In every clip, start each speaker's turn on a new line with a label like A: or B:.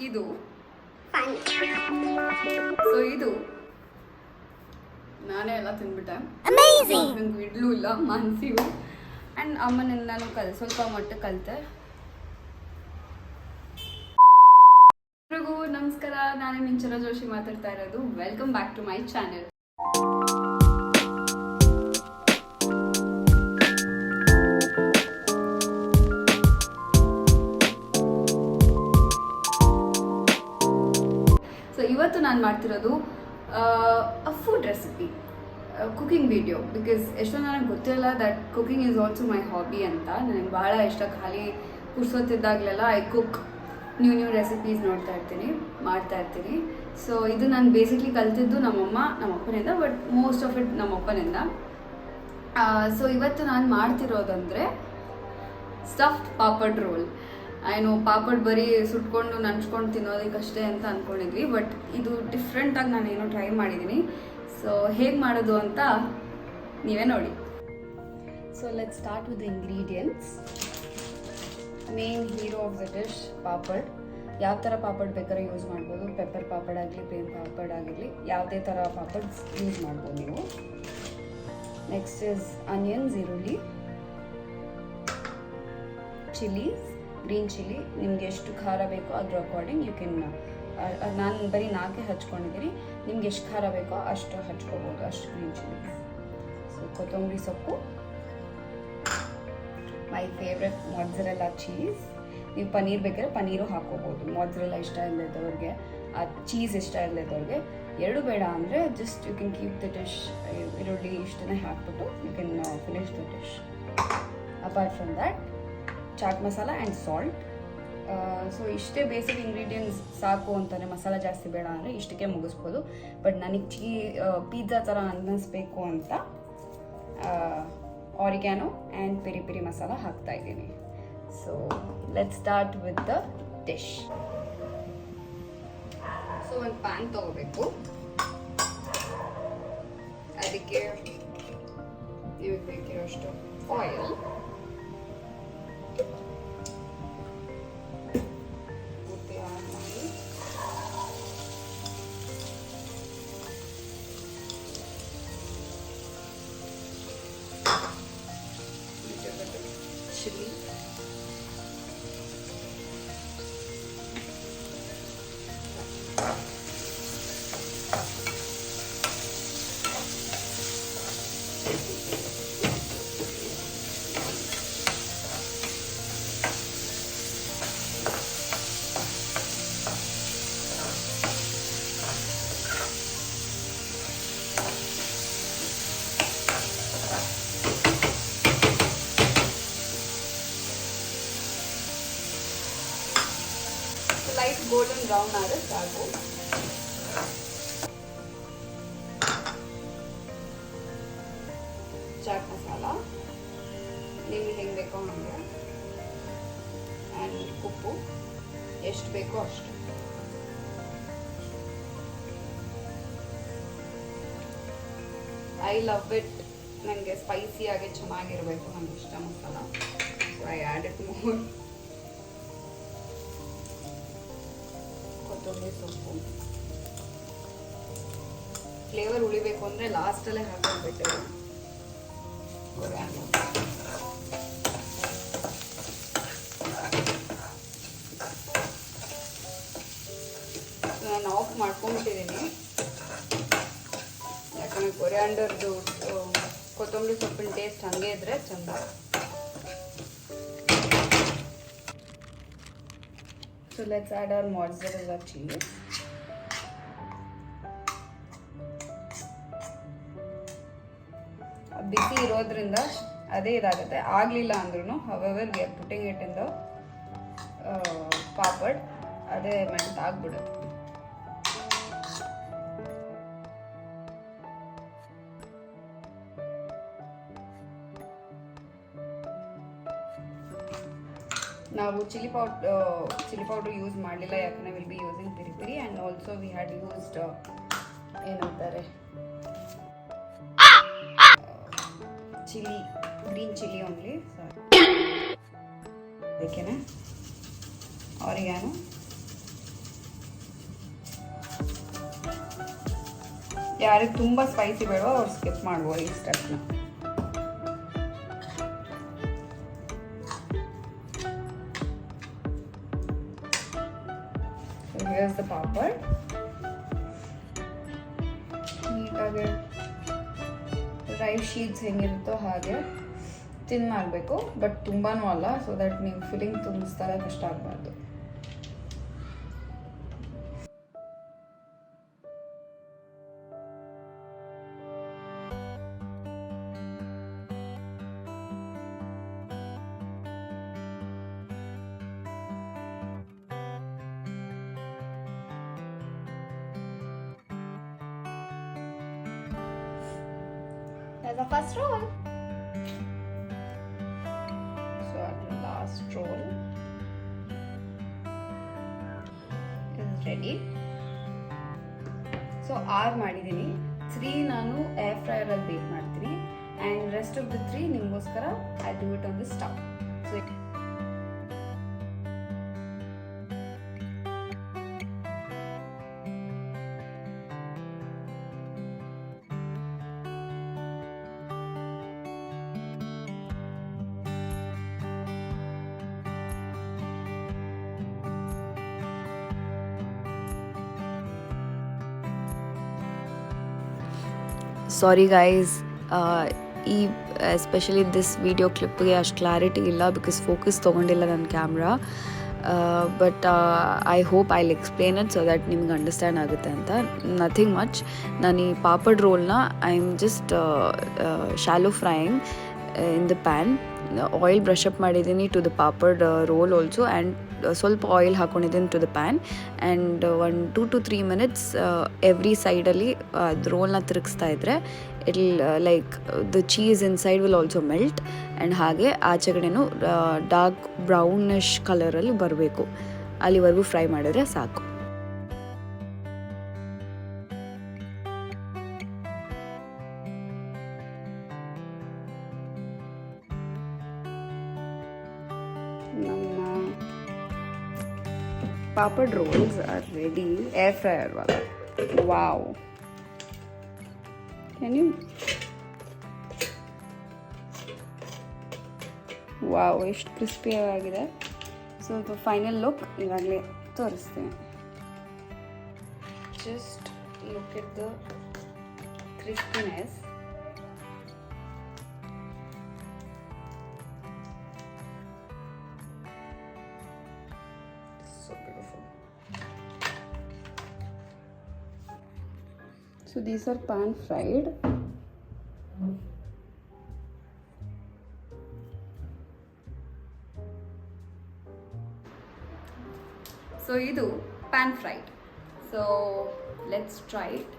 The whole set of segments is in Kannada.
A: ಇದು ಸೊ ಇದು ನಾನೇ ಎಲ್ಲ ತಿಂದ್ಬಿಟ್ಟೆ. ನಂಗೆ ಇಡ್ಲೂ ಇಲ್ಲ ಮಾನಸಿಗೂ. ಆ್ಯಂಡ್ ಅಮ್ಮನಿಂದ ನಾನು ಸ್ವಲ್ಪ ಮಟ್ಟ ಕಲಿತೆ. ಎಲ್ರಿಗೂ ನಮಸ್ಕಾರ, ನಾನೇ ಇಂಚರಾ ಜೋಶಿ ಮಾತಾಡ್ತಾ ಇರೋದು. Welcome back to my channel. So ಇವತ್ತು ನಾನು ಮಾಡ್ತಿರೋದು food recipe, cooking video. Because ಎಷ್ಟೋ ನನಗೆ ಗೊತ್ತಿಲ್ಲ that cooking is also my hobby ಅಂತ. ನನಗೆ ಭಾಳ ಇಷ್ಟ. ಖಾಲಿ ಕುರ್ಸೋತಿದ್ದಾಗಲೆಲ್ಲ ಐ ಕುಕ್ ನ್ಯೂ ರೆಸಿಪೀಸ್ ಮಾಡ್ತಾ ಇರ್ತೀನಿ. ಸೊ ಇದು ನಾನು ಬೇಸಿಕ್ಲಿ ಕಲ್ತಿದ್ದು ನಮ್ಮಪ್ಪನಿಂದ, ಬಟ್ ಮೋಸ್ಟ್ ಆಫ್ ಇಟ್ ನಮ್ಮಪ್ಪನಿಂದ. ಸೊ ಇವತ್ತು ನಾನು ಮಾಡ್ತಿರೋದಂದರೆ stuffed papad roll. I know papad ಬರೀ ಸುಟ್ಕೊಂಡು ನಂಚ್ಕೊಂಡು ತಿನ್ನೋದಕ್ಕಷ್ಟೇ ಅಂತ ಅಂದ್ಕೊಂಡಿದ್ವಿ, ಬಟ್ ಇದು ಡಿಫ್ರೆಂಟಾಗಿ ನಾನೇನೋ ಟ್ರೈ ಮಾಡಿದ್ದೀನಿ. ಸೊ ಹೇಗೆ ಮಾಡೋದು ಅಂತ ನೀವೇ ನೋಡಿ. So let's start with ingredients. Main hero of the dish papad. ಯಾವ ಥರ ಪಾಪಡ್ ಬೇಕಾದ್ರೆ ಯೂಸ್ ಮಾಡ್ಬೋದು. ಪೆಪ್ಪರ್ ಪಾಪಡ್ ಆಗಲಿ, ಪ್ಲೇನ್ ಪಾಪಡ್ ಆಗಿರಲಿ, ಯಾವುದೇ ಥರ ಪಾಪಡ್ಸ್ ಯೂಸ್ ಮಾಡ್ಬೋದು ನೀವು. ನೆಕ್ಸ್ಟ್ ಇಸ್ ಆನಿಯನ್ಸ್, ಈರುಳ್ಳಿ, ಚಿಲ್ಲೀಸ್, ಗ್ರೀನ್ ಚಿಲ್ಲಿ. ನಿಮ್ಗೆ ಎಷ್ಟು ಖಾರ ಬೇಕೋ ಅದ್ರ ಅಕಾರ್ಡಿಂಗ್ ಯು ಕೆನ್. ನಾನು ಬರೀ 4 ಹಚ್ಕೊಂಡಿದ್ದೀನಿ. ನಿಮ್ಗೆ ಎಷ್ಟು ಖಾರ ಬೇಕೋ ಅಷ್ಟು ಹಚ್ಕೋಬೋದು, ಅಷ್ಟು ಗ್ರೀನ್ ಚಿಲ್ಲಿ. ಸೊ ಕೊತ್ತಂಬರಿ ಸೊಪ್ಪು, ಮೈ ಫೇವ್ರೆಟ್ ಮೊzzarella ಚೀಸ್. ನೀವು ಪನ್ನೀರ್ ಬೇಕಾದ್ರೆ ಪನ್ನೀರು ಹಾಕೋಬೋದು. ಮೊzzarella ಇಷ್ಟ ಇಲ್ಲದವ್ರಿಗೆ, ಆ ಚೀಸ್ ಇಷ್ಟ ಇಲ್ಲದವ್ರಿಗೆ. 2 ಬೇಡ ಅಂದರೆ just you can keep the dish. ಈರುಳ್ಳಿ ಇಷ್ಟನ್ನೇ ಹಾಕ್ಬಿಟ್ಟು you can finish the dish. Apart from that chaat masala and salt. So ಇಷ್ಟೇ ಬೇಸಿಕ್ ಇಂಗ್ರೀಡಿಯೆಂಟ್ಸ್ ಸಾಕು ಅಂತಾನೆ. ಮಸಾಲ ಜಾಸ್ತಿ ಬೇಡ ಅಂದರೆ ಇಷ್ಟಕ್ಕೆ ಮುಗಿಸ್ಬೋದು. ಬಟ್ ನನಗೆ ಪಿಜ್ಜಾ ಥರ ಅನ್ನಿಸ್ಬೇಕು ಅಂತ oregano ಆ್ಯಂಡ್ ಪೆರಿ ಮಸಾಲ ಹಾಕ್ತಾ ಇದ್ದೀನಿ. So let's start with the dish. So ಒಂದು ಪ್ಯಾನ್ ತೊಗೋಬೇಕು. ಅದಕ್ಕೆ ನೀವು ಬೇಕಿರೋಷ್ಟು oil, chili, light golden brown ಆದರೆ ಸಾಕು. ಚಾಟ್ ಮಸಾಲ ನಿಮಗೆ ಹೆಂಗೆ ಬೇಕೋ ಹಾಗೆ, ಆ್ಯಂಡ್ ಉಪ್ಪು ಎಷ್ಟು ಬೇಕೋ ಅಷ್ಟು. I love it. ನನಗೆ ಸ್ಪೈಸಿಯಾಗಿ ಚೆನ್ನಾಗಿರಬೇಕು, ನನಗೆ ಇಷ್ಟ masala. So I add it more. ಕೊತ್ತಂಬರಿ ಸೊಪ್ಪು ಫ್ಲೇವರ್ ಉಳಿಬೇಕು ಅಂದರೆ ಲಾಸ್ಟಲ್ಲೇ ಹಾಕೋಬೇಕು. ನಾನು ಆಫ್ ಮಾಡ್ಕೊಂಬಿಟ್ಟಿದ್ದೀನಿ, ಯಾಕಂದರೆ ಕೊರಿಯಾಂಡರ್ದು ಕೊತ್ತಂಬರಿ ಸೊಪ್ಪಿನ ಟೇಸ್ಟ್ ಹಂಗೆ ಇದ್ರೆ ಚಂದ. So let's add our mozzarella cheese. ಬಿಸಿ ಇರೋದ್ರಿಂದ ಅದೇ ಇದಾಗುತ್ತೆ. ಆಗಲಿಲ್ಲ ಅಂದ್ರೂ however we are putting it in the papad, ಅದೇ ಮೆಲ್ಟ್ ಆಗ್ಬಿಡುತ್ತೆ. ನಾವು ಚಿಲ್ಲಿ ಪೌಡರ್ ಯೂಸ್ ಮಾಡಲಿಲ್ಲ, ಯಾಕಂದರೆ will be using peri. And also we had used ಏನಂತಾರೆ chilli, green chilli only. Sorry, ಅದಕ್ಕೇನೆ oregano ಯಾರಿಗೆ ತುಂಬ ಸ್ಪೈಸಿ ಬೇಡೋ ಅವ್ರು ಸ್ಕಿಪ್ ಮಾಡ್ಬೋದು ಈ ಸ್ಟೆಪ್ನ. Here's the papad. ನೀಟಾಗಿ ರೈಸ್ ಶೀಟ್ಸ್ ಹೆಂಗಿರುತ್ತೋ ಹಾಗೆ ತಿನ್ ಮಾಡಬೇಕು, ಬಟ್ ತುಂಬಾನೂ ಅಲ್ಲ, ಸೊ ದಟ್ ನೀವು ಫಿಲ್ಲಿಂಗ್ ತುಂಬಿಸ್ದಾಗ ಕಷ್ಟ ಆಗಬಾರ್ದು. There's the first roll. So our last roll is ready. So 6 ಮಾಡಿದ್ದೀನಿ, 3 ನಾನು ಏರ್ ಫ್ರೈಯರ್ ಅಲ್ಲಿ ಬೇಕ್ ಮಾಡ್ತೀನಿ, and rest of the 3 ನಿಮಗೋಸ್ಕರ I do it on the stove. So
B: sorry guys, ಈ ಎಸ್ಪೆಷಲಿ ದಿಸ್ ವಿಡಿಯೋ ಕ್ಲಿಪ್ಗೆ ಅಷ್ಟು ಕ್ಲಾರಿಟಿ ಇಲ್ಲ ಬಿಕಾಸ್ ಫೋಕಸ್ ತೊಗೊಂಡಿಲ್ಲ ನನ್ನ camera. But I hope I will explain it so that ನಿಮ್ಗೆ ಅಂಡರ್ಸ್ಟ್ಯಾಂಡ್ ಆಗುತ್ತೆ ಅಂತ. Nothing much. ನಾನು ಈ ಪಾಪಡ್ ರೋಲ್ನ I am just shallow frying in the pan. Oil brush up ಮಾಡಿದ್ದೀನಿ to the papad roll also, and ಸ್ವಲ್ಪ ಆಯಿಲ್ ಹಾಕ್ಕೊಂಡಿದ್ದೀನಿ to the pan, and 1 2 to 3 minutes every ಸೈಡಲ್ಲಿ ಅದು ರೋಲ್ನ ತಿರುಗಿಸ್ತಾ ಇದ್ದರೆ it like the cheese inside will also melt, and ಹಾಗೆ ಆಚೆಗಡೆನೂ ಡಾರ್ಕ್ ಬ್ರೌನಿಶ್ ಕಲರಲ್ಲಿ ಬರಬೇಕು. ಅಲ್ಲಿವರೆಗೂ ಫ್ರೈ ಮಾಡಿದ್ರೆ ಸಾಕು.
A: papad rolls are ready. Air fryer wala. Wow. Can you? Wow, ಎಷ್ಟು ಕ್ರಿಸ್ಪಿ ಆಗಿದೆ. ಸೊ ದ ಫೈನಲ್ ಲುಕ್ ಇವಾಗಲೇ ತೋರಿಸ್ತೀನಿ. Just look at the crispiness. So beautiful. So these are pan fried. So idu pan fried. So let's try it.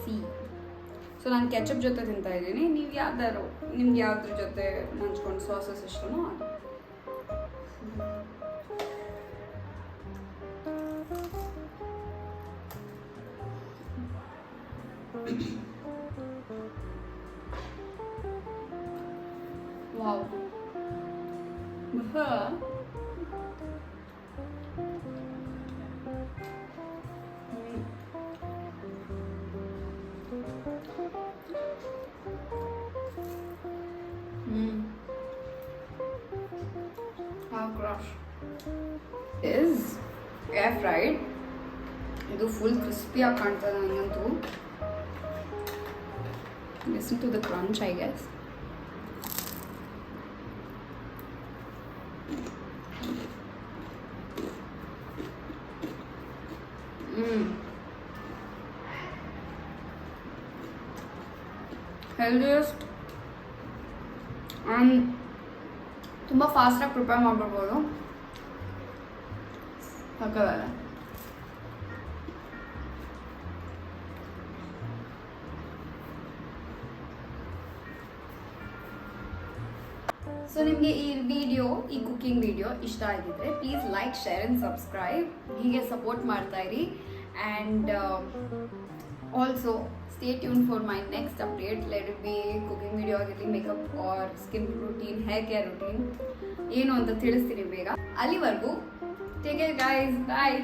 A: See. So ನಾನು ಕೆಚಪ್ ಜೊತೆ ತಿಂತಾ ಇದ್ದೀನಿ. ನೀವು ಯಾವ್ದಾರು ನಿಮ್ಗೆ ಯಾವ್ದ್ರ ಜೊತೆ ನಂಚ್ಕೊಂಡು ಸಾಸಸ್ ಇಷ್ಟನೋ ಅದು. Wow. How crush is air fried. ಇದು ಫುಲ್ ಕ್ರಿಸ್ಪಿ ಆಗಿ ಕಾಣ್ತದೆ ನನಗಂತೂ. Listen to the crunch, I guess. Healthiest and ತುಂಬ ಫಾಸ್ಟಾಗಿ ಪ್ರಿಪೇರ್ ಮಾಡ್ಬಿಡ್ಬೋದು. ಹಾಕಲ್ಲ. ಸೊ ನಿಮಗೆ ಈ ವಿಡಿಯೋ, ಈ ಕುಕಿಂಗ್ ವಿಡಿಯೋ ಇಷ್ಟ ಆಗಿದ್ರೆ please like, share and subscribe. ಹೀಗೆ ಸಪೋರ್ಟ್ ಮಾಡ್ತಾ ಇರಿ. And also stay tune for my next update. Let it be cooking video ಆಗಿರಲಿ, makeup or skin routine, hair care routine ಏನು ಅಂತ ತಿಳಿಸ್ತೀನಿ ಬೇಗ. ಅಲ್ಲಿವರೆಗೂ ಟೇಕ್ ಕೇರ್ ಗೈಸ್, ಬಾಯ್.